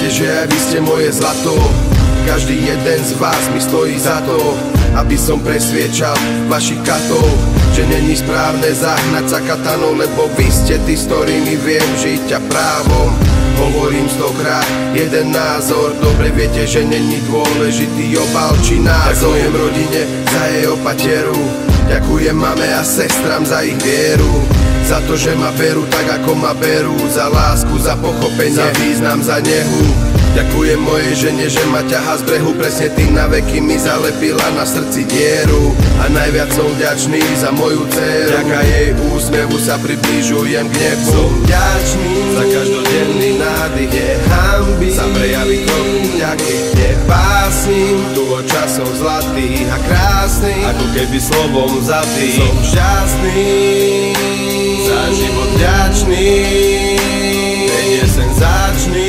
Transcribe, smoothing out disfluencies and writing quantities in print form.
že aj vy ste moje zlato. Každý jeden z vás mi stojí za to, aby som presviečal vašich katov, že není správne zahnať sa katanou, lebo vy ste tí, s ktorými viem žiť a právom. Hovorím stokrát jeden názor, dobre viete, že není dôležitý obal či názor. Ďakujem rodine za jej opateru, ďakujem mame a sestram za ich vieru, za to, že ma berú tak, ako ma berú, za lásku, za pochopenie, za význam, za nehu. Ďakujem mojej žene, že ma ťahá z brehu, presne tým na veky mi zalepila na srdci dieru. A najviac som vďačný za moju dceru, vďaka jej úsmevu sa približujem k nebu. Som vďačný za každodenný nádych, hanby sa prejaví kroky vďaky, kde básnim tu o časoch zlatých a krásnych, ako keby slovom vzatý. Som šťastný, za život vďačný, keď jeseň začne.